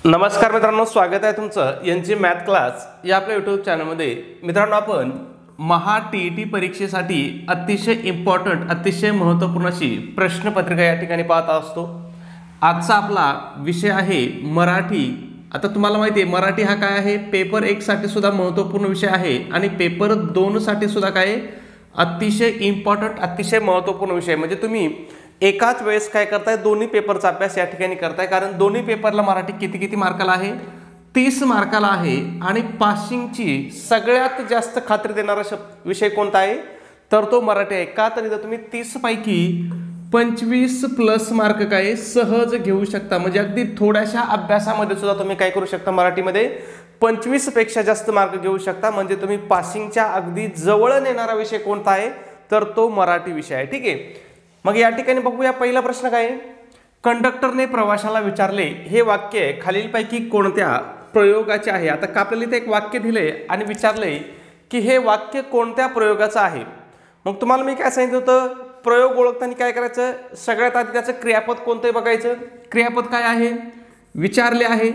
नमस्कार मित्रांनो, स्वागत आहे तुमचं यांची मॅथ क्लास या आपल्या यूट्यूब चॅनलमध्ये। मित्रांनो, आपण महा टीईटी परीक्षेसाठी अतिशय इम्पॉर्टंट, अतिशय महत्त्वपूर्ण अशी प्रश्नपत्रिका या ठिकाणी पाहत असतो। आजचा आपला विषय आहे मराठी। आता तुम्हाला माहिती आहे मराठी हा काय आहे, पेपर 1 साठी सुद्धा महत्त्वपूर्ण विषय आहे आणि पेपर 2 साठी सुद्धा काय अतिशय इम्पॉर्टंट, अतिशय महत्त्वपूर्ण विषय। म्हणजे तुम्ही एकाच वेळेस काय करताय, दोन्ही पेपरचा अभ्यास या ठिकाणी करताय। कारण दोन्ही पेपरला मराठी किती मार्काला आहे, 30 मार्काला आहे आणि पासिंगची सगळ्यात जास्त खात्री देणारा विषय कोणता आहे तर तो मराठी आहे। का तर इथं तुम्ही 30 पैकी 25 प्लस मार्क काय सहज घेऊ शकता। म्हणजे अगदी थोड्याशा अभ्यासामध्ये सुद्धा तुम्ही काय करू शकता, मराठीमध्ये 25 पेक्षा जास्त मार्क घेऊ शकता। म्हणजे तुम्ही पासिंगच्या अगदी जवळ नेणारा विषय कोणता आहे तर तो मराठी विषय आहे। ठीक आहे, मग या ठिकाणी बघूया पहिला प्रश्न काय आहे। कंडक्टरने प्रवाशाला विचारले, हे वाक्य खालीलपैकी कोणत्या प्रयोगाचे आहे। आता का आपल्याला इथे एक वाक्य दिले आणि विचारले की हे वाक्य कोणत्या प्रयोगाचं आहे। मग तुम्हाला मी काय सांगितलं होतं, प्रयोग ओळखताना काय करायचं, सगळ्यात आधी त्याचं क्रियापद कोणतं बघायचं। क्रियापद काय आहे, विचारले आहे।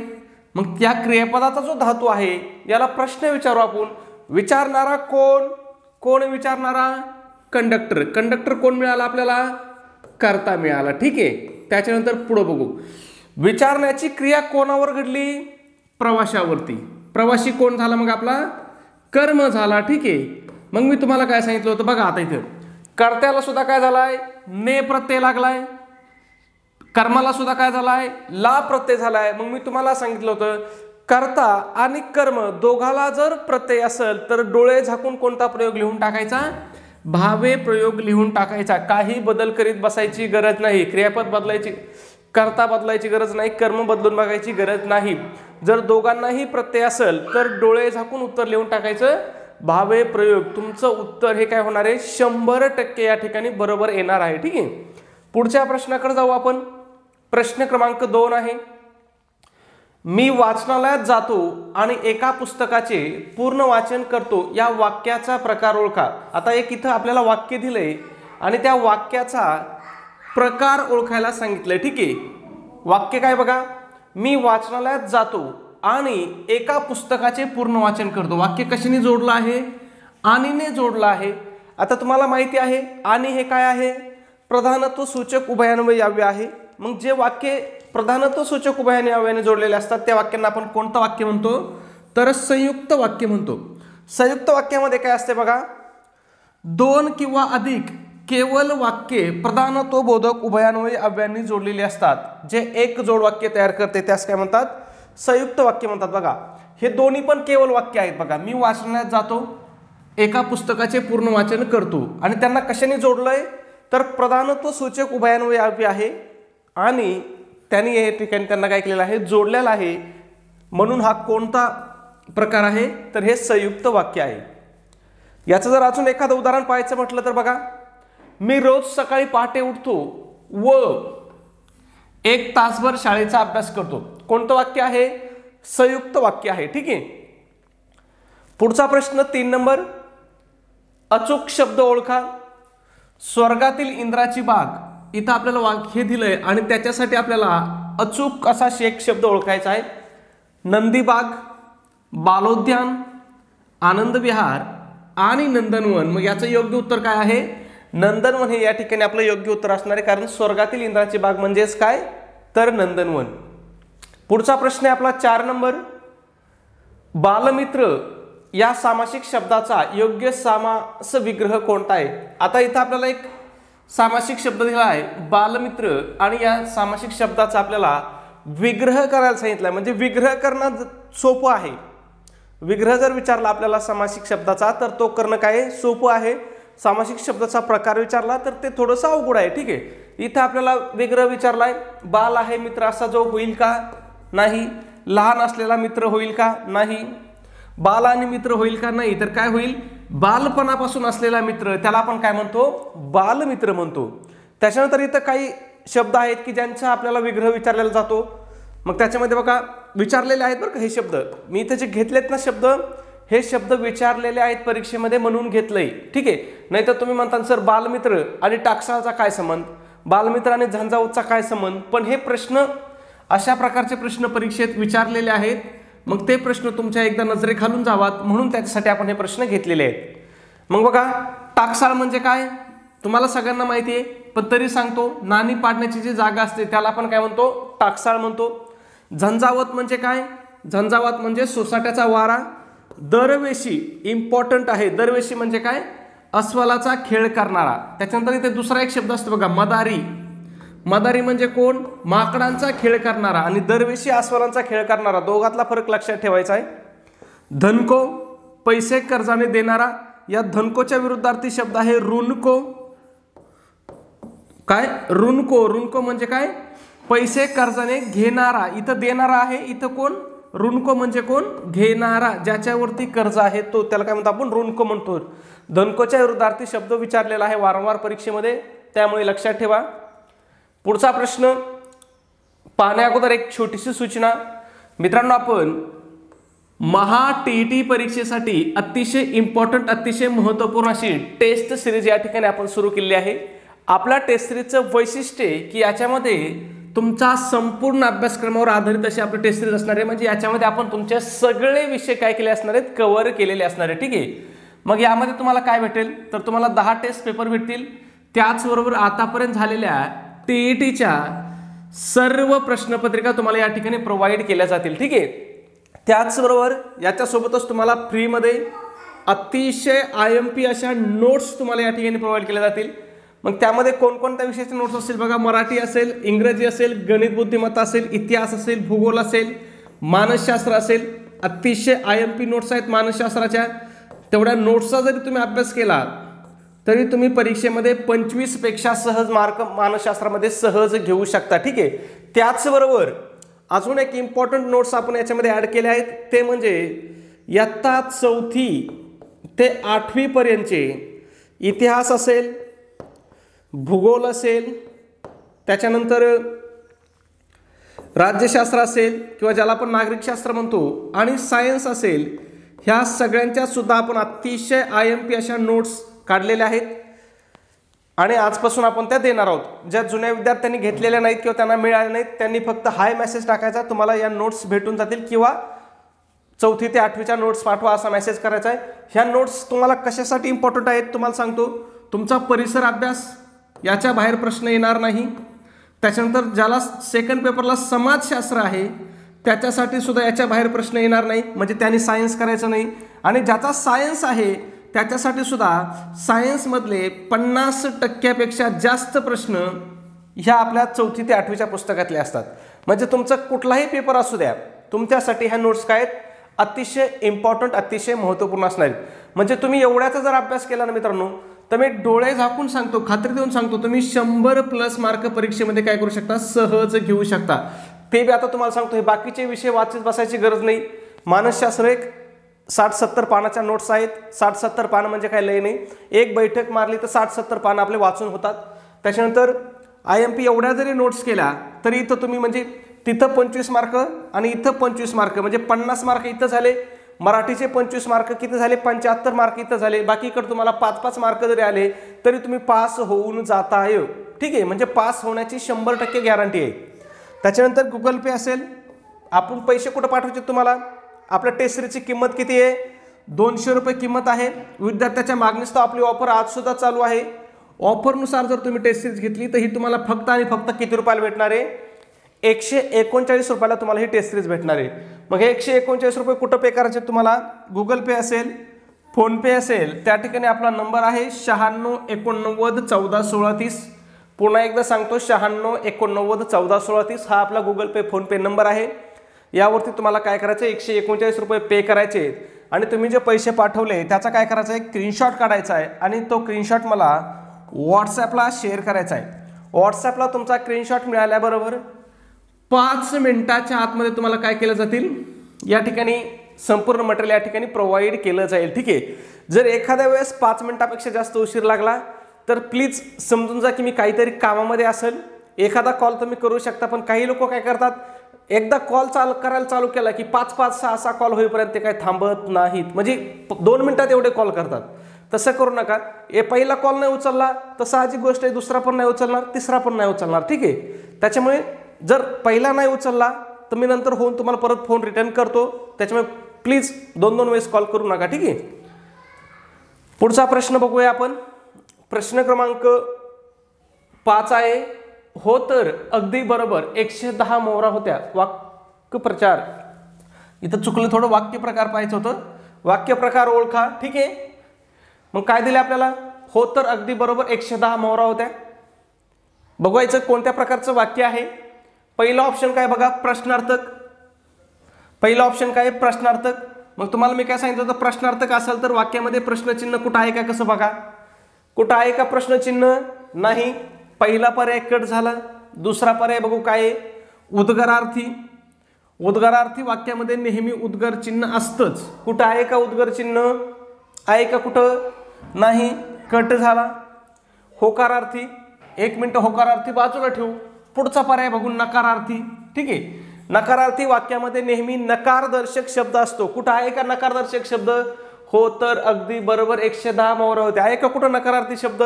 मग त्या क्रियापदाचा जो धातू आहे याला प्रश्न विचारू आपण। विचारणारा कोण, कोण विचारणारा, कंडक्टर। कंडक्टर कोण मिळाला आपल्याला, कर्ता मिळाला। ठीक आहे, त्याच्यानंतर पुढे बघू, विचारण्याची क्रिया कोणावर घडली, प्रवाशावरती। प्रवासी कोण झाला मग आपला, कर्म झाला। ठीक आहे, मग मी तुम्हाला काय सांगितलं होतं बघा, आता इथं कर्त्याला सुद्धा काय झालाय, ने प्रत्यय लागलाय, कर्माला सुद्धा काय झालाय, ला प्रत्यय झालाय। मग मी तुम्हाला सांगितलं होतं कर्ता आणि कर्म दोघाला जर प्रत्यय असेल तर डोळे झाकून कोणता प्रयोग लिहून टाकायचा, भावे प्रयोग लिहून टाकायचा। काही बदल करीत बसायची गरज नाही, क्रियापद बदलायची, कर्ता बदलायची गरज नाही, कर्म बदलून बघायची गरज नाही। जर दोघांनाही प्रत्यय असेल तर डोळे झाकून उत्तर लिहून टाकायचं, भावे प्रयोग। तुमचं उत्तर हे काय होणार आहे, 100% या ठिकाणी बरोबर येणार आहे। ठीक आहे, पुढच्या प्रश्नाकडे जाऊ आपण। प्रश्न क्रमांक 2 आहे, मी वाचनालयात जातो आणि एका पुस्तकाचे पूर्ण वाचन करतो, या वाक्याचा प्रकार ओळखा। आता एक इथं आपल्याला वाक्य दिलंय आणि त्या वाक्याचा प्रकार ओळखायला सांगितलंय। ठीक आहे, वाक्य काय बघा, मी वाचनालयात जातो आणि एका पुस्तकाचे पूर्ण वाचन करतो। वाक्य कशाने जोडलं आहे, आणीने जोडलं आहे। आता तुम्हाला माहिती आहे आणि हे काय आहे, प्रधानत्व सूचक उभयान्वयी अव्यय आहे। मग जे वाक्य प्रधानत्व सूचक उभयान्वयी अव्ययाने जोडलेले असतात त्या वाक्यांना आपण कोणतं वाक्य म्हणतो तर संयुक्त वाक्य म्हणतो। संयुक्त वाक्यामध्ये काय असते बघा, 2 किंवा अधिक केवळ वाक्ये प्रधानत्व बोधक उभयान्वयी अव्ययांनी जोडलेली असतात। जे एक जोड वाक्य तयार करते त्यास काय म्हणतात, संयुक्त वाक्य म्हणतात। बघा, हे दोन्ही पण केवळ वाक्य आहेत। बघा, मी वाचनालयात जातो, एका पुस्तकाचे पूर्ण वाचन करतो आणि त्यांना कशाने जोडलंय तर प्रधानत्व सूचक उभयान्वयी अव्यय आहे आणि त्यांनी या ठिकाणी त्यांना काय केलेलं आहे, जोडलेलं आहे। म्हणून हा कोणता प्रकार आहे तर हे संयुक्त वाक्य आहे। याचं जर अजून एखादं उदाहरण पाहायचं म्हटलं तर बघा, मी रोज सकाळी पहाटे उठतो व 1 तासभर शाळेचा अभ्यास करतो। कोणतं वाक्य आहे, संयुक्त वाक्य आहे। ठीक आहे, पुढचा प्रश्न 3 नंबर, अचूक शब्द ओळखा। स्वर्गातील इंद्राची बाग, इथं आपल्याला वाक्य दिलंय आणि त्याच्यासाठी आपल्याला अचूक असा एक शब्द ओळखायचा आहे। नंदीबाग, बालोद्यान, आनंद विहार आणि नंदनवन। मग याचं योग्य उत्तर काय आहे, नंदनवन हे या ठिकाणी आपलं योग्य उत्तर असणार आहे। कारण स्वर्गातील इंद्राची बाग म्हणजेच काय तर नंदनवन। पुढचा प्रश्न आहे आपला 4 नंबर, बालमित्र या सामासिक शब्दाचा योग्य समास विग्रह कोणता आहे। आता इथं आपल्याला एक सामासिक शब्द दिला आहे बालमित्र आणि या सामासिक शब्दाचा आपल्याला विग्रह करायला सांगितलं आहे। म्हणजे विग्रह करणं सोपं आहे। विग्रह जर विचारला आपल्याला सामासिक शब्दाचा तर तो करणं काय सोपं आहे। सामासिक शब्दाचा प्रकार विचारला तर ते थोडंसं अवघड आहे। ठीक आहे, इथं आपल्याला विग्रह विचारलाय, बाल आहे मित्र असा जो होईल का, नाही। लहान असलेला मित्र होईल का, नाही। बाल आणि मित्र होईल का, नाही। तर काय होईल, बालपणापासून असलेला मित्र त्याला आपण काय म्हणतो, बालमित्र म्हणतो। त्याच्यानंतर इथं काही शब्द आहेत की ज्यांचा आपल्याला विग्रह विचारलेला जातो। मग त्याच्यामध्ये बघा विचारलेले आहेत बरं का हे शब्द, मी इथे जे घेतलेत ना शब्द, हे शब्द विचारलेले आहेत परीक्षेमध्ये म्हणून घेतलंय। ठीक आहे, नाहीतर तुम्ही म्हणता सर बालमित्र आणि टाकसाळचा काय संबंध, बालमित्र आणि झंझावतचा काय संबंध, पण हे प्रश्न अशा प्रकारचे प्रश्न परीक्षेत विचारलेले आहेत. मग ते प्रश्न तुमच्या एकदा नजरेखालून जावात म्हणून त्याच्यासाठी आपण हे प्रश्न घेतलेले आहेत. मग बघा, टाकसाळ म्हणजे काय तुम्हाला सगळ्यांना माहिती आहे, पण तरी सांगतो. नाणी पाडण्याची जी जागा असते त्याला आपण काय म्हणतो, टाकसाळ म्हणतो. झंझावत म्हणजे काय, झंझावात म्हणजे सोसाट्याचा वारा. दरवेशी इम्पॉर्टंट आहे, दरवेशी म्हणजे काय, अस्वलाचा खेळ करणारा. त्याच्यानंतर इथे दुसरा एक शब्द असतो बघा, मदारी. मदारी म्हणजे कोण, माकडांचा खेळ करणारा. आणि दरवेशी अस्वलांचा खेळ करणारा, दोघातला फरक लक्षात ठेवायचा आहे. धनको, पैसे कर्जाने देणारा. या धनकोच्या विरुद्धार्थी शब्द आहे ऋणको. काय, ऋणको. ऋणको म्हणजे काय, पैसे कर्जाने घेणारा. इथं देणारा आहे, इथं कोण, ऋणको म्हणजे कोण, घेणारा. ज्याच्यावरती कर्ज आहे तो, त्याला काय म्हणतो आपण, ऋणको म्हणतो. धनकोच्या विरुद्धार्थी शब्द विचारलेला आहे वारंवार परीक्षेमध्ये, त्यामुळे लक्षात ठेवा. पुढचा प्रश्न पाहण्या अगोदर एक छोटीशी सूचना. मित्रांनो, आपण टीईटी परीक्षेसाठी अतिशय इम्पॉर्टंट, अतिशय महत्त्वपूर्ण अशी टेस्ट सिरीज या ठिकाणी आपण सुरू केली आहे. आपल्या टेस्ट सिरीजचं वैशिष्ट्य आहे की याच्यामध्ये तुमचा संपूर्ण अभ्यासक्रमावर आधारित अशी आपली टेस्ट सिरीज असणार आहे. म्हणजे याच्यामध्ये आपण तुमचे सगळे विषय काय केले असणार आहेत, कव्हर केलेले असणार आहे. ठीक आहे. मग यामध्ये तुम्हाला काय भेटेल, तर तुम्हाला 10 टेस्ट पेपर भेटतील. त्याचबरोबर आतापर्यंत झालेल्या टीईटीच्या सर्व प्रश्नपत्रिका तुम्हाला या ठिकाणी प्रोव्हाइड केल्या जातील. ठीक आहे. त्याचबरोबर याच्यासोबतच तुम्हाला फ्रीमध्ये अतिशय IMP अशा नोट्स तुम्हाला या ठिकाणी प्रोव्हाइड केल्या जातील. मग त्यामध्ये कोणकोणत्या विषयाचे नोट्स असतील बघा, मराठी असेल, इंग्रजी असेल, गणित बुद्धिमत्ता असेल, इतिहास असेल, भूगोल असेल, मानसशास्त्र असेल. अतिशय IMP नोट्स आहेत मानसशास्त्राच्या. तेवढ्या नोट्सचा जरी तुम्ही अभ्यास केला तरी तुम्ही परीक्षेमध्ये 25 पेक्षा सहज मार्क मानसशास्त्रामध्ये सहज घेऊ शकता. ठीक आहे. त्याचबरोबर अजून एक इम्पॉर्टंट नोट्स आपण याच्यामध्ये ॲड केले आहेत, ते म्हणजे इयत्ता 4थी ते 8वी पर्यंतचे इतिहास असेल, भूगोल असेल, त्याच्यानंतर राज्यशास्त्र असेल किंवा ज्याला आपण नागरिकशास्त्र म्हणतो, आणि सायन्स असेल, ह्या सगळ्यांच्या सुद्धा आपण अतिशय IMP अशा नोट्स काढलेल्या आहेत आणि आजपासून आपण त्या देणार आहोत. ज्या जुन्या विद्यार्थ्यांनी घेतलेल्या नाहीत किंवा त्यांना मिळाल्या नाहीत त्यांनी फक्त हाय मेसेज टाकायचा, तुम्हाला या नोट्स भेटून जातील, किंवा 4थी ते 8वीच्या नोट्स पाठवा असा मेसेज करायचा आहे. ह्या नोट्स तुम्हाला कशासाठी इम्पॉर्टंट आहेत तुम्हाला सांगतो. तुमचा परिसर अभ्यास याच्या बाहेर प्रश्न येणार नाही. त्याच्यानंतर ज्याला सेकंड पेपरला समाजशास्त्र आहे त्याच्यासाठी सुद्धा याच्या बाहेर प्रश्न येणार नाही, म्हणजे त्यांनी सायन्स करायचं नाही. आणि ज्याचा सायन्स आहे त्याच्यासाठी सुद्धा सायन्समधले 50% जास्त प्रश्न ह्या आपल्या 4थी ते 8वीच्या पुस्तकातले असतात. म्हणजे तुमचा कुठलाही पेपर असू द्या, तुमच्यासाठी ह्या नोट्स काय आहेत, अतिशय इम्पॉर्टंट, अतिशय महत्त्वपूर्ण असणार आहेत. म्हणजे तुम्ही एवढ्याचा जर अभ्यास केला ना मित्रांनो, तर मी डोळे झाकून सांगतो, खात्री देऊन सांगतो, तुम्ही 100+ मार्क परीक्षेमध्ये काय करू शकता, सहज घेऊ शकता. ते बी आता तुम्हाला सांगतो, हे बाकीचे विषय वाचत बसायची गरज नाही. मानसशास्त्र एक 60-70 पानाच्या नोट्स आहेत. 60-70 पानं म्हणजे काय लय नाही. एक बैठक मारली तर 60-70 पानं आपले वाचून होतात. त्याच्यानंतर IMP एवढ्या जरी नोट्स केल्या तरी इथं तुम्ही म्हणजे तिथं 25 मार्क आणि इथं 25 मार्क, म्हणजे 50 मार्क इथं झाले. मराठीचे 25 मार्क किती झाले, 75 मार्क इथं झाले. बाकीकडे तुम्हाला 5-5 मार्क जरी आले तरी तुम्ही पास होऊन जाताय. ठीक आहे. म्हणजे पास होण्याची 100% गॅरंटी आहे. त्याच्यानंतर गुगल पे असेल. आपण पैसे कुठं पाठवायचे तुम्हाला, आपल्या टेस्ट सिरीजची किंमत किती आहे, 200 रुपये किंमत आहे. विद्यार्थ्याच्या मागणीस तर आपली ऑफर आज सुद्धा चालू आहे. ऑफरनुसार जर तुम्ही टेस्ट सिरीज घेतली तर ही तुम्हाला फक्त आणि फक्त किती रुपयाला भेटणार आहे, 139 रुपयाला तुम्हाला ही टेस्ट सिरीज भेटणार आहे. मग हे 139 रुपये कुठं पे करायचे तुम्हाला, गुगल पे असेल, फोनपे असेल, त्या ठिकाणी आपला नंबर आहे 96 89 14 16 30. पुन्हा एकदा सांगतो, 96 89 14 16 30 हा आपला गुगल पे फोनपे नंबर आहे. यावरती तुम्हाला काय करायचं, 139 रुपये पे करायचे आणि तुम्ही जे पैसे पाठवले त्याचा काय करायचं आहे, स्क्रीनशॉट काढायचा आहे आणि तो स्क्रीनशॉट मला व्हॉट्सॲपला शेअर करायचा आहे. व्हॉट्सॲपला तुमचा स्क्रीनशॉट मिळाल्याबरोबर 5 मिनिटाच्या आतमध्ये तुम्हाला काय केलं जातील, या ठिकाणी संपूर्ण मटेरियल या ठिकाणी प्रोव्हाइड केलं जाईल. ठीक आहे. जर एखाद्या वेळेस 5 मिनिटापेक्षा जास्त उशीर लागला तर प्लीज समजून जा की मी काहीतरी कामामध्ये असेल. एखादा कॉल तुम्ही करू शकता, पण काही लोक काय करतात, एकदा कॉल करायला चालू केला की 5-5 6-6 कॉल होईपर्यंत ते काय थांबत नाहीत, म्हणजे 2 मिनिटात एवढे कॉल करतात. तसं करू नका. पहिला कॉल नाही उचलला तर साहजिक गोष्ट आहे, दुसरा पण नाही उचलणार, तिसरा पण नाही उचलणार. ठीक आहे. त्याच्यामुळे जर पहिला नाही उचलला तर मी नंतर होऊन तुम्हाला परत फोन रिटर्न करतो, त्याच्यामुळे प्लीज 2-2 वेळेस कॉल करू नका, ठीक आहे. पुढचा प्रश्न बघूया आपण. प्रश्न क्रमांक 5 आहे. हो तर अगदी बरोबर 110 मोहरा होत्या. वाक्यप्रचार, इथं चुकलं थोडं, वाक्यप्रकार पाहायचं होतं. वाक्यप्रकार ओळखा, ठीक आहे. मग काय दिले आपल्याला? हो तर अगदी बरोबर 110 मोहरा होत्या. बघायचं कोणत्या प्रकारचं वाक्य आहे. पहिला ऑप्शन काय बघा, प्रश्नार्थक. पहिला ऑप्शन काय, प्रश्नार्थक. मग तुम्हाला मी काय सांगितलं होतं, प्रश्नार्थक असेल तर वाक्यामध्ये प्रश्नचिन्ह कुठं आहे का, कसं बघा, कुठं आहे का प्रश्नचिन्ह? नाही. पहिला पर्याय कट झाला. दुसरा पर्याय बघू काय, उद्गारार्थी. उद्गारार्थी वाक्यामध्ये नेहमी उद्गार चिन्ह असतंच. कुठं आहे का उद्गार चिन्ह? आहे का कुठं? नाही, कट झाला. होकारार्थी, 1 मिनिट, होकारार्थी बाजूला ठेवू. पुढचा पर्याय बघू, नकारार्थी. ठीक आहे, नकारार्थी वाक्यामध्ये नेहमी नकारदर्शक शब्द असतो. कुठं आहे का नकारदर्शक शब्द? हो तर अगदी बरोबर 110 मोहरा होते. आहे का कुठं नकारार्थी शब्द?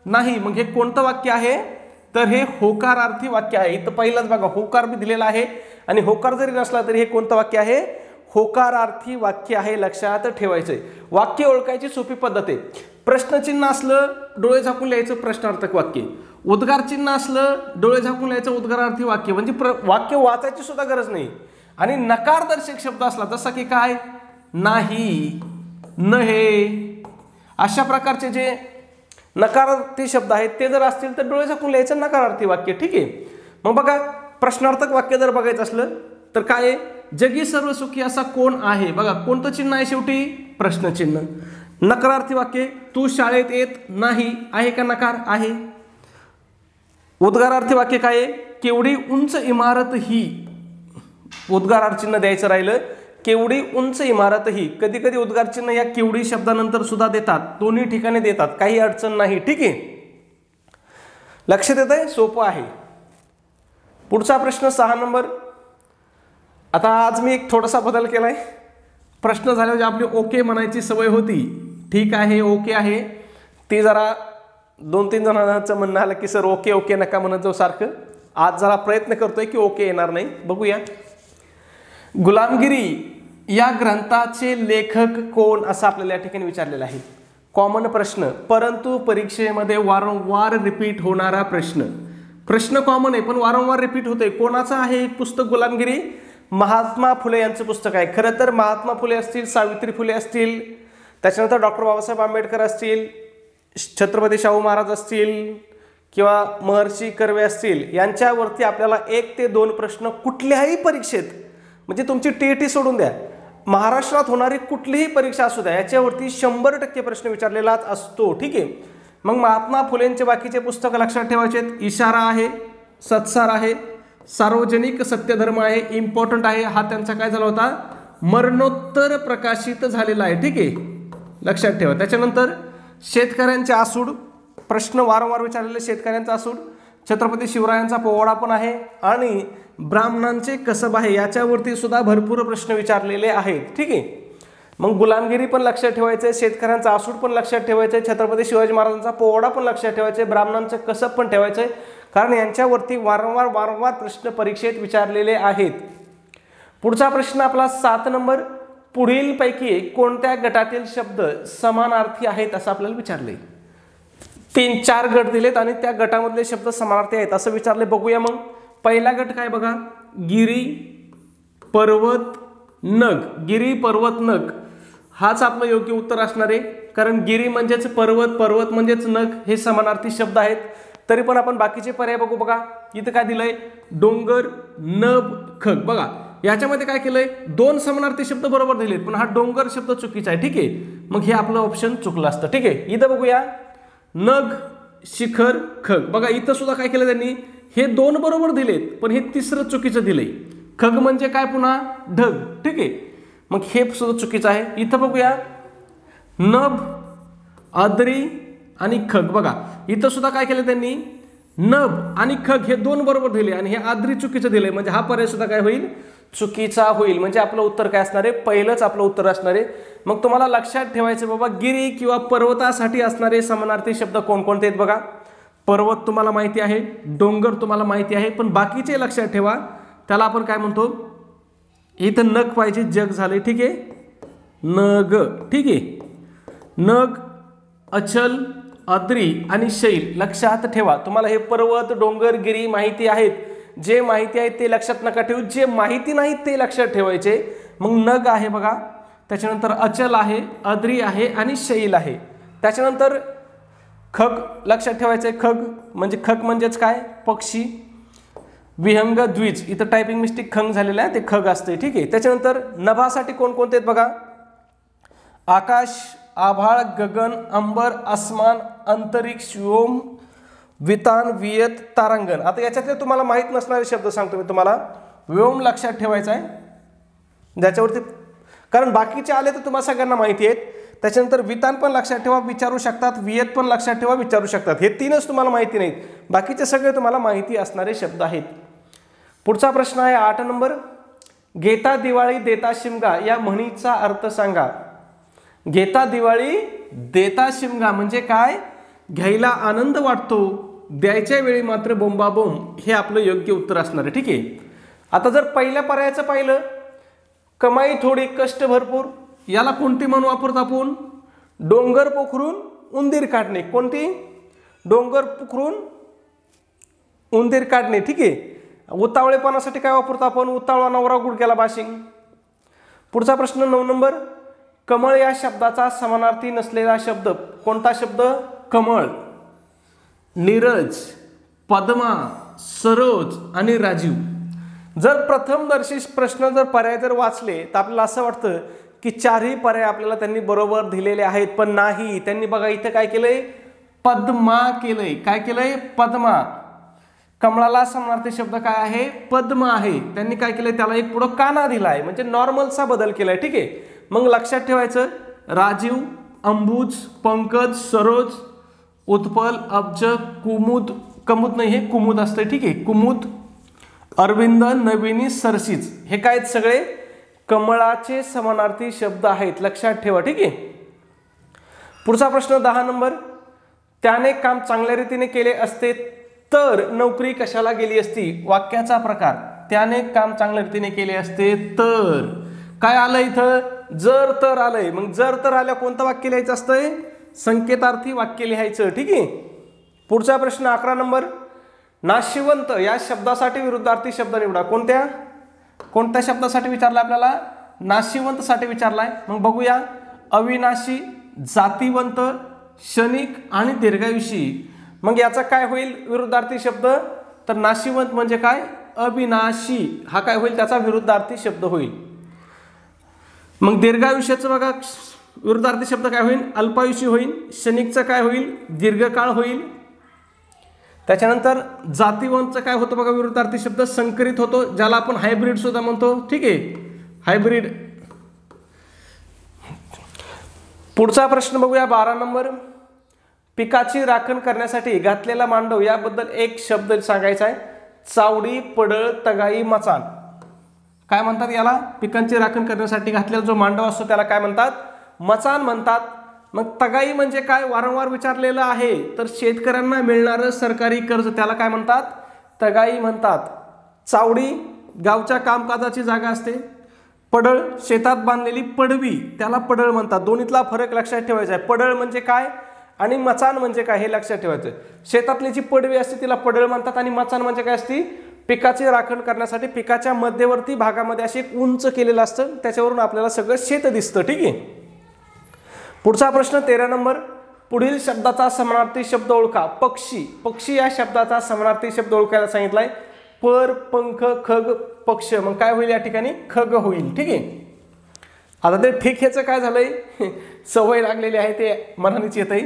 नाही. मग हे कोणतं वाक्य आहे? तर हे होकारार्थी वाक्य आहे. इथं पहिलाच बघा होकार बी दिलेला आहे, आणि होकार जरी नसला तरी हे कोणतं वाक्य आहे? होकारार्थी वाक्य आहे. लक्षात ठेवायचंय. वाक्य ओळखायची सोपी पद्धत आहे. प्रश्नचिन्ह असलं डोळे झाकून लिहायचं प्रश्नार्थक वाक्य, उद्गार चिन्ह असलं डोळे झाकून लिहायचं उद्गारार्थी वाक्य, म्हणजे वाक्य वाचायची सुद्धा गरज नाही. आणि नकारदर्शक शब्द असला जसा की काय, नाही, नहे, अशा प्रकारचे जे नकारार्थी शब्द आहेत ते जर असतील तर डोळे झाकून लिहायचं नकारार्थी वाक्य. ठीक आहे. मग बघा, प्रश्नार्थक वाक्य जर बघायचं असलं तर काय, जगी सर्व सुखी असा कोण आहे? बघा कोणतं चिन्ह आहे शेवटी? प्रश्नचिन्ह. नकारार्थी वाक्य, तू शाळेत येत नाही. आहे का नकार? आहे. उद्गारार्थी वाक्य काय, केवढी उंच इमारत ही. उद्गारार्थ चिन्ह द्यायचं राहिलं, केवढी उंच इमारत ही. कधी कधी उद्गार चिन्ह या केवढी शब्दानंतर सुद्धा देतात, दोन्ही ठिकाणी देतात, काही अडचण नाही. ठीक आहे, लक्षात येत आहे? सोपं आहे. पुढचा प्रश्न 6 नंबर. आता आज मी एक थोडासा बदल केलाय. प्रश्न झाल्यावर आपली ओके म्हणायची सवय होती, ठीक आहे, ओके आहे, ती जरा 2-3 जणांचं म्हणणं आलं की सर ओके ओके नका म्हणत जाऊ सारखं. आज जरा प्रयत्न करतोय की ओके येणार नाही. बघूया. गुलामगिरी या ग्रंथाचे लेखक कोण, असं आपल्याला या ठिकाणी विचारलेलं आहे. कॉमन प्रश्न, परंतु परीक्षेमध्ये वारंवार रिपीट होणारा प्रश्न. प्रश्न कॉमन आहे पण वारंवार रिपीट होतोय. कोणाचं आहे पुस्तक गुलामगिरी? महात्मा फुले यांचं पुस्तक आहे. खरं तर महात्मा फुले असतील, सावित्री फुले असतील, त्याच्यानंतर डॉक्टर बाबासाहेब आंबेडकर असतील, छत्रपती शाहू महाराज असतील किंवा महर्षी कर्वे असतील, यांच्यावरती आपल्याला 1 ते 2 प्रश्न कुठल्याही परीक्षेत, म्हणजे तुमची टीईटी सोडून द्या, महाराष्ट्रात होणारी कुठलीही परीक्षा असू द्या, याच्यावरती 100% प्रश्न विचारलेलाच असतो. ठीक आहे. मग महात्मा फुलेंचे बाकीचे पुस्तकं लक्षात ठेवायचे. इशारा आहे, सत्सार आहे, सार्वजनिक सत्यधर्म आहे, इम्पॉर्टंट आहे. हा त्यांचा काय झाला होता? मरणोत्तर प्रकाशित झालेला आहे. ठीक आहे, लक्षात ठेवा. त्याच्यानंतर शेतकऱ्यांचे आसूड, प्रश्न वारंवार विचारलेले शेतकऱ्यांचा आसूड. छत्रपती शिवरायांचा पोवाडा पण आहे, आणि ब्राह्मणांचे कसब आहे, याच्यावरती सुद्धा भरपूर प्रश्न विचारलेले आहेत. ठीक आहे. मग गुलामगिरी पण लक्षात ठेवायचे, शेतकऱ्यांचा आसूड पण लक्षात ठेवायचे, छत्रपती शिवाजी महाराजांचा पोवाडा पण लक्षात ठेवायचे, ब्राह्मणांचे कसब पण ठेवायचे, कारण यांच्यावरती वारंवार प्रश्न परीक्षेत विचारलेले आहेत. पुढचा प्रश्न आपला 7 नंबर. पुढीलपैकी कोणत्या गटातील शब्द समानार्थी आहेत असं आपल्याला विचारले. 3-4 गट दिलेत आणि त्या गटामधले शब्द समानार्थी आहेत असं विचारले. बघूया मग. पहिला गट काय बघा, गिरी, पर्वत, नग. गिरी, पर्वत, नग हाच आपलं योग्य उत्तर असणार आहे, कारण गिरी म्हणजेच पर्वत, पर्वत म्हणजेच नग, हे समानार्थी शब्द आहेत. तरी पण आपण बाकीचे पर्याय बघू. बघा इथं काय दिलंय, डोंगर, नभ, खग. बघा याच्यामध्ये काय केलंय, 2 समानार्थी शब्द बरोबर दिलेत, पण हा डोंगर शब्द चुकीचा आहे. ठीक आहे, मग हे आपलं ऑप्शन चुकलं असतं. ठीक आहे, इथं बघूया, नग, शिखर, खग. बघा इथं सुद्धा काय केलं त्यांनी, हे 2 बरोबर दिलेत, पण हे 3रं चुकीचं दिलंय. खग म्हणजे काय, पुन्हा ढग. ठीक आहे, मग हे सुद्धा चुकीचं आहे. इथं बघूया, नभ, आद्री आणि खग. बघा इथं सुद्धा काय केलं त्यांनी, नभ आणि खग हे 2 बरोबर दिले, आणि हे आद्री चुकीचं दिले, म्हणजे हा पर्याय सुद्धा काय होईल, चुकीचा होईल. म्हणजे आपलं उत्तर काय असणार आहे, पहिलंच आपलं उत्तर असणार आहे. मग तुम्हाला लक्षात ठेवायचं बाबा, गिरी किंवा पर्वतासाठी असणारे समानार्थी शब्द कोणकोणते आहेत बघा. पर्वत तुम्हाला माहिती आहे, डोंगर तुम्हाला माहिती आहे, पण बाकीचे लक्षात ठेवा. त्याला आपण काय म्हणतो, इथं नग पाहिजे, जग झाले. ठीक आहे, नग. ठीक आहे, नग, अचल, अद्री आणि शैल लक्षात ठेवा. तुम्हाला हे पर्वत, डोंगर, गिरी माहिती आहेत. जे माहिती आहे ते लक्षात नका ठेवू, जे माहिती नाही ते लक्षात ठेवायचे. मग नग आहे बघा, त्याच्यानंतर अचल आहे, अद्री आहे आणि शैल आहे. त्याच्यानंतर खग लक्षात ठेवायचे. खग म्हणजेच काय, पक्षी. विहंग, द्विज, इथं टायपिंग मिस्टेक खंग झालेलं आहे, ते खग असते. ठीक आहे. त्याच्यानंतर नभासाठी कोणकोणते आहेत बघा, आकाश, आभाळ, गगन, अंबर, आसमान, अंतरिक्ष, व्योम, वितान, वियत, तारांगण. आता याच्यातले तुम्हाला माहीत नसणारे शब्द सांगतो मी तुम्हाला. व्योम लक्षात ठेवायचा आहे, ज्याच्यावरती, कारण बाकीचे आले तर तुम्हाला सगळ्यांना माहिती आहेत. त्याच्यानंतर वितान पण लक्षात ठेवा, विचारू शकतात. वियत पण लक्षात ठेवा, विचारू शकतात. हे तीनच तुम्हाला माहिती नाहीत, बाकीचे सगळे तुम्हाला माहिती असणारे शब्द आहेत. पुढचा प्रश्न आहे 8 नंबर. घेता दिवाळी देता शिमगा या म्हणीचा अर्थ सांगा. घेता दिवाळी देता शिमगा म्हणजे काय, घ्यायला आनंद वाटतो, द्यायच्या वेळी मात्र बोंबाबोंब, हे आपलं योग्य उत्तर असणार आहे. ठीक आहे. आता जर पहिल्या पर्यायाचं पाहिलं, कमाई थोडी कष्ट भरपूर, याला कोणती म्हण वापरतो आपण, डोंगर पोखरून उंदीर काढणे. कोणती, डोंगर पोखरून उंदीर काढणे. ठीक आहे. उतावळेपणासाठी काय वापरतो आपण, उतावळा नवरा गुडघ्याला बाशिंग. पुढचा प्रश्न 9 नंबर. कमळ या शब्दाचा समानार्थी नसलेला शब्द कोणता शब्द, कमळ, नीरज, पद्मा, सरोज आणि राजीव. जर प्रथमदर्शी प्रश्न जर पर्याय जर वाचले तर आपल्याला असं वाटतं की चारही पर्याय आपल्याला त्यांनी बरोबर दिलेले आहेत, पण नाही. त्यांनी बघा इथं काय केलंय, पद्मा केलंय. काय केलंय, पद्मा. कमळाला समानार्थी शब्द काय आहे, पद्म आहे. त्यांनी काय केलंय, त्याला एक पुढं काना दिलाय, म्हणजे नॉर्मलचा बदल केलाय. ठीक आहे. मग लक्षात ठेवायचं, राजीव, अंबुज, पंकज, सरोज, उत्पल, अब्ज, कुमुद, कमुद नाही, हे कुमुद असते. ठीक आहे. कुमुद, अरविंद, नवीनी, सरसीज, हे काय आहेत, सगळे कमळाचे समानार्थी शब्द आहेत. लक्षात ठेवा. ठीक आहे. पुढचा प्रश्न 10 नंबर. त्याने काम चांगल्या रीतीने केले असते तर नोकरी कशाला गेली असती. वाक्याचा प्रकार, त्याने काम चांगल्या रीतीने केले असते तर. काय आलं इथं, जर तर आलंय. मग जर तर आल्या कोणतं वाक्य लिहायचं असतंय, संकेतार्थी वाक्य लिहायचं. ठीक आहे. पुढचा प्रश्न 11 नंबर. नाशिवंत या शब्दासाठी विरुद्धार्थी शब्द निवडा. कोणत्या शब्दासाठी विचारला आपल्याला, नाशिवंत साठी विचारलाय. मग बघूया, अविनाशी, जातिवंत, क्षणिक आणि दीर्घायुषी. मग याचा काय होईल विरुद्धार्थी शब्द, तर नाशिवंत म्हणजे काय, अविनाशी, हा काय होईल, त्याचा विरुद्धार्थी शब्द होईल. मग दीर्घायुष्याचं बघा विरुद्धार्थी शब्द काय होईल, अल्पायुषी होईल. क्षणिकचं काय होईल, दीर्घकाळ होईल. त्याच्यानंतर जातिवंतचं काय होतं बघा विरुद्धार्थी शब्द, संकरित होतो, ज्याला आपण हायब्रिड सुद्धा म्हणतो. ठीक आहे, हायब्रिड. पुढचा प्रश्न बघूया 12 नंबर. पिकाची राखण करण्यासाठी घातलेला मांडव याबद्दल एक शब्द सांगायचा आहे. चावडी, पडळ, तगाई, मचाण. काय म्हणतात याला, पिकांची राखण करण्यासाठी घातलेला जो मांडव असतो त्याला काय म्हणतात, मचाण म्हणतात. मग तगाई म्हणजे काय, वारंवार विचारलेलं आहे, तर शेतकऱ्यांना मिळणारं सरकारी कर्ज त्याला काय म्हणतात, तगाई म्हणतात. चावडी गावच्या कामकाजाची जागा असते. पडळ शेतात बांधलेली पडवी त्याला पडळ म्हणतात. दोन्हीतला फरक लक्षात ठेवायचा आहे. पडळ म्हणजे काय आणि मचाण म्हणजे काय हे लक्षात ठेवायचं. शेतातली जी पडवी असते तिला पडळ म्हणतात आणि मचाण म्हणजे काय असते, पिकाची राखण करण्यासाठी पिकाच्या मध्यवर्ती भागामध्ये असे एक उंच केलेलं असतं, त्याच्यावरून आपल्याला सगळं शेत दिसतं. ठीक आहे. पुढचा प्रश्न 13 नंबर. पुढील शब्दाचा समानार्थी शब्द ओळखा. पक्षी. पक्षी या शब्दाचा समानार्थी शब्द ओळखायला सांगितलाय. पर, पंख, खग, पक्ष. मग काय होईल या ठिकाणी, खग होईल. ठीक आहे. आता ते ठीक ह्याचं काय झालंय, सवय लागलेली आहे, ते मनानेच येत आहे.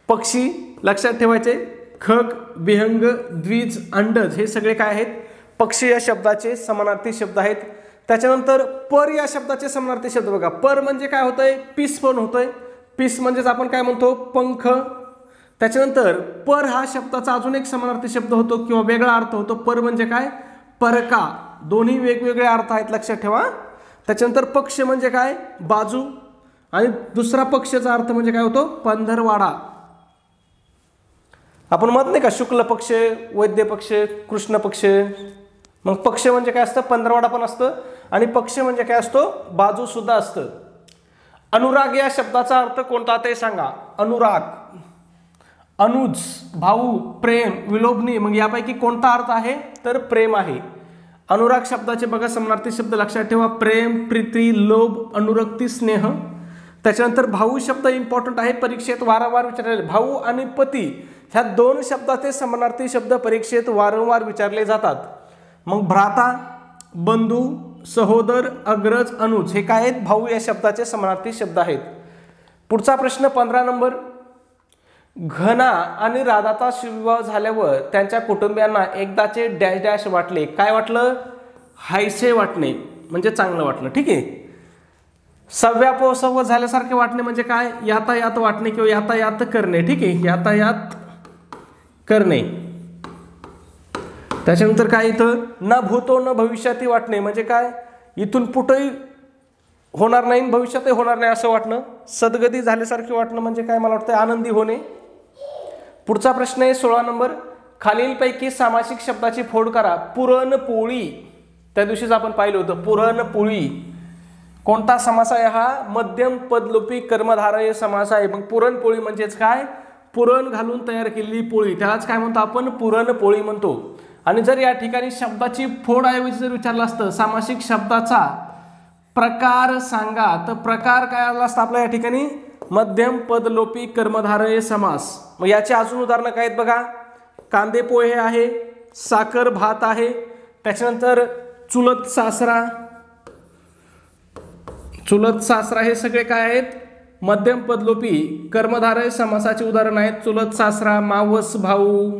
पक्षी लक्षात ठेवायचे. खग, विहंग, द्विज, अंडज हे सगळे काय आहेत, पक्षी या शब्दाचे समानार्थी शब्द आहेत. त्याच्यानंतर पर या शब्दाचे समानार्थी शब्द बघा. पर म्हणजे काय होतंय, पीस पण होतंय. पीस म्हणजेच आपण काय म्हणतो, पंख. त्याच्यानंतर पर हा शब्दाचा अजून एक समानार्थी शब्द होतो किंवा वेगळा अर्थ होतो. पर म्हणजे काय, परका. दोन्ही वेगवेगळे अर्थ आहेत, लक्षात ठेवा. त्याच्यानंतर पक्ष म्हणजे काय, बाजू. आणि दुसरा पक्षाचा अर्थ म्हणजे काय होतो, पंधरवाडा. आपण म्हणत नाही का शुक्ल पक्ष, वैद्य पक्ष, कृष्ण पक्ष. मग पक्ष म्हणजे काय असतं, पंधरवडा पण असतं. आणि पक्ष म्हणजे काय असतो, बाजू सुद्धा असतं. अनुराग या शब्दाचा अर्थ कोणता ते सांगा. अनुराग, अनुज, भाऊ, प्रेम, विलोभनी. मग यापैकी कोणता अर्थ आहे, तर प्रेम आहे. अनुराग शब्दाचे बघा समानार्थी शब्द लक्षात ठेवा. प्रेम, प्रीती, लोभ, अनुरक्ती, स्नेह. त्याच्यानंतर भाऊ शब्द इम्पॉर्टंट आहे, परीक्षेत वारंवार विचारलेले. भाऊ आणि पती ह्या दोन शब्दाचे समानार्थी शब्द परीक्षेत वारंवार विचारले जातात. मग भ्राता, बंधू, सहोदर, अग्रज, अनुज हे काय आहेत, भाऊ या शब्दाचे समानार्थी शब्द आहेत. पुढचा प्रश्न 15 नंबर. घना आणि राधाचा विवाह झाल्यावर त्यांच्या कुटुंबियांना एकदाचे डॅश डॅश वाटले. काय वाटलं, हायसे वाटणे म्हणजे चांगलं वाटलं. ठीक आहे. सव्यापोसव झाल्यासारखे वाटणे म्हणजे काय, यातायात वाटणे किंवा यातायात करणे. ठीक आहे, यातायात करणे. त्याच्यानंतर काय इथं, न भूतो न भविष्याती वाटणे म्हणजे काय, इथून पुढेही होणार नाही, भविष्यातही होणार नाही असं वाटणं. सद्गती झाल्यासारखे वाटणं म्हणजे काय, मला वाटतं आनंदी होणे. पुढचा प्रश्न आहे 16 नंबर. खालीलपैकी सामासिक शब्दाची फोड करा. पुरणपोळी, त्या दिवशीच आपण पाहिलं होतं पुरणपोळी. कोणता समास आहे हा, मध्यम पदलोपी कर्मधारय समास आहे. मग पुरणपोळी म्हणजेच काय, पुरण घालून तयार केलेली पोळी, त्यालाच काय म्हणतो आपण, पुरणपोळी म्हणतो. आणि जर या ठिकाणी शब्दाची फोड ऐवजी जर विचारलं असतं सामासिक शब्दाचा प्रकार सांगा, तर प्रकार काय आला असतं आपल्या या ठिकाणी, मध्यम पदलोपी कर्मधारय समास. मग याची अजून उदाहरणं काय आहेत बघा. कांदे पोहे आहे, साखर भात आहे. त्याच्यानंतर चुलत सासरा, चुलत सासरा हे सगळे काय आहेत, मध्यम पदलोपी कर्मधारय समासाची उदाहरण आहेत. चुलत सासरा, मावस भाऊ.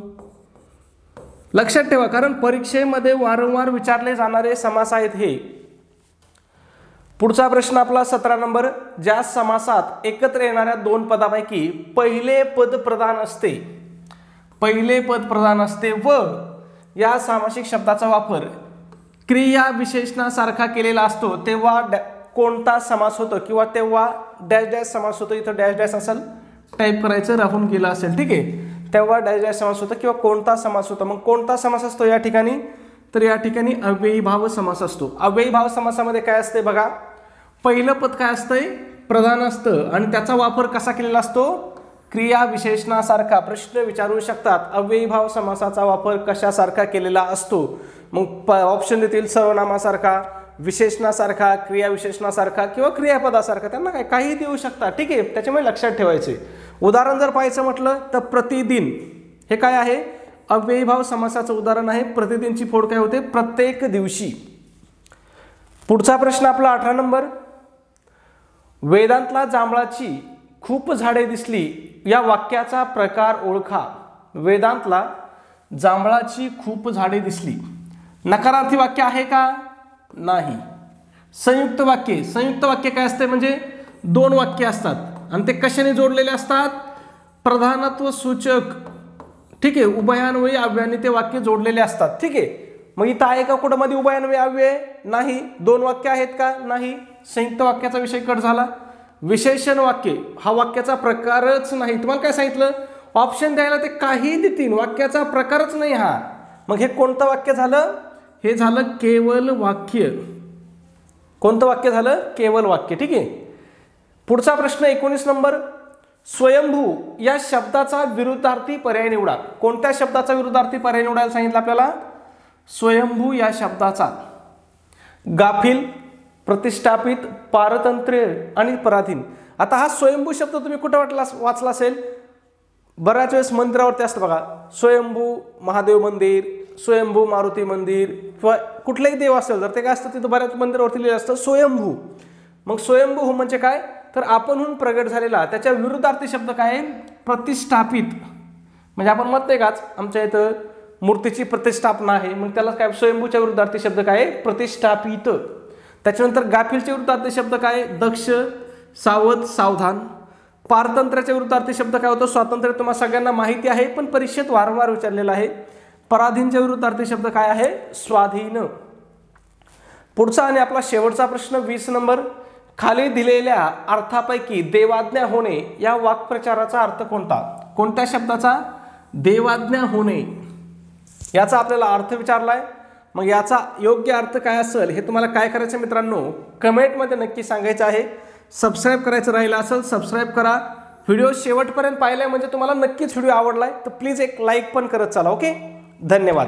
लक्षात ठेवा, कारण परीक्षेमध्ये वारंवार विचारले जाणारे समास आहेत हे. पुढचा प्रश्न आपला 17 नंबर. ज्या समासात एकत्र येणाऱ्या दोन पदापैकी पहिले पद प्रधान असते, पहिले पद प्रधान असते व या सामासिक शब्दाचा वापर क्रिया विशेषणासारखा केलेला असतो, तेव्हा कोणता समास होतो, किंवा तेव्हा डॅश डॅश समास होतो. इथं डॅश डॅश असेल, टाईप करायचं, राहून गेलं असेल. ठीक आहे, तेव्हा डॅश डॅश समास होतो किंवा कोणता समास होतो. मग कोणता समास असतो या ठिकाणी, तर या ठिकाणी अव्ययीभाव समास असतो. अव्ययीभाव समासामध्ये काय असते बघा, पहिलं पद काय असतंय, प्रधान असतं आणि त्याचा वापर कसा केलेला असतो, क्रिया विशेषणासारखा. प्रश्न विचारू शकतात अव्ययीभाव समासाचा वापर कशासारखा केलेला असतो. मग ऑप्शन देतील, सर्वनामासारखा, विशेषणासारखा, क्रिया विशेषणासारखा किंवा क्रियापदासारखा. त्यांना काय काही देऊ शकतात. ठीक आहे, त्याच्यामुळे लक्षात ठेवायचे. उदाहरण जर पाहायचं म्हटलं तर प्रतिदिन हे काय आहे, अव्ययीभाव समासाचं उदाहरण आहे. प्रतिदिनची फोड काय होते, प्रत्येक दिवशी. पुढचा प्रश्न आपला 18 नंबर. वेदांतला जांभळाची खूप झाडे दिसली या वाक्याचा प्रकार ओळखा. वेदांतला जांभळाची खूप झाडे दिसली, नकारार्थी वाक्य आहे का, नाही. संयुक्त वाक्य, संयुक्त वाक्य काय असते, म्हणजे दोन वाक्य असतात आणि ते कशाने जोडलेले असतात, प्रधानत्व सूचक. ठीक आहे, उभयान्वयी अव्ययाने ते वाक्य जोडलेले असतात. ठीक आहे, मग इथं आहे का कुठं मध्ये उभयान्वयी अव्यय, नाही. दोन वाक्य आहेत का, नाही. संयुक्त वाक्याचा विषय कट झाला. विशेषण वाक्य हा वाक्याचा प्रकारच नाही. तुम्हाला काय सांगितलं, ऑप्शन द्यायला ते काही देतील, वाक्याचा प्रकारच नाही हा. मग हे कोणतं वाक्य झालं, हे झालं केवल वाक्य. कोणतं वाक्य झालं, केवल वाक्य. ठीक आहे. पुढचा प्रश्न 19 नंबर. स्वयंभू या शब्दाचा विरुद्धार्थी पर्याय निवडा. कोणत्या शब्दाचा विरुद्धार्थी पर्याय निवडायला सांगितलं आपल्याला, स्वयंभू या शब्दाचा. गाफील, प्रतिष्ठापित, पारतंत्र्य आणि पराधीन. आता हा स्वयंभू शब्द तुम्ही कुठं वाचला असेल, बऱ्याच वेळेस मंदिरावरती असतं बघा, स्वयंभू महादेव मंदिर, स्वयंभू मारुती मंदिर किंवा कुठलेही देव असेल तर ते काय असतं, तिथं बऱ्याच मंदिरावरती लिहिलं असतं स्वयंभू. मग स्वयंभू म्हणजे काय, तर आपणहून प्रगट झालेला. त्याच्या विरुद्धार्थी शब्द काय, प्रतिष्ठापित. म्हणजे आपण म्हणतोय काच आमच्या इथं मूर्तीची प्रतिष्ठापना आहे, मग त्याला काय, स्वयंभूच्या विरुद्धार्थी शब्द काय, प्रतिष्ठापित. त्याच्यानंतर गाफीलचे विरुद्धार्थी शब्द काय, दक्ष, सावध, सावधान. पारतंत्र्याच्या विरुद्धार्थी शब्द काय होतो, स्वातंत्र्य. तुम्हाला सगळ्यांना माहिती आहे पण परीक्षेत वारंवार विचारलेला आहे. पराधीनच्या विरुद्धार्थी शब्द काय आहे, स्वाधीन. पुढचा आणि आपला शेवटचा प्रश्न 20 नंबर. खाली दिलेल्या अर्थापैकी देवाज्ञा होणे या वाक्प्रचाराचा अर्थ कोणता. कोणत्या शब्दाचा, देवाज्ञा होणे याचा आपल्याला अर्थ विचारला आहे. मग याचा योग्य अर्थ काय असेल हे तुम्हाला काय करायचं मित्रांनो, कमेंटमध्ये नक्की सांगायचं आहे. सबस्क्राईब करायचं राहिलं असेल सबस्क्राईब करा. व्हिडिओ शेवटपर्यंत पाहिलाय म्हणजे तुम्हाला नक्कीच व्हिडिओ आवडलाय, तर प्लीज एक लाईक पण करत चला. ओके, धन्यवाद.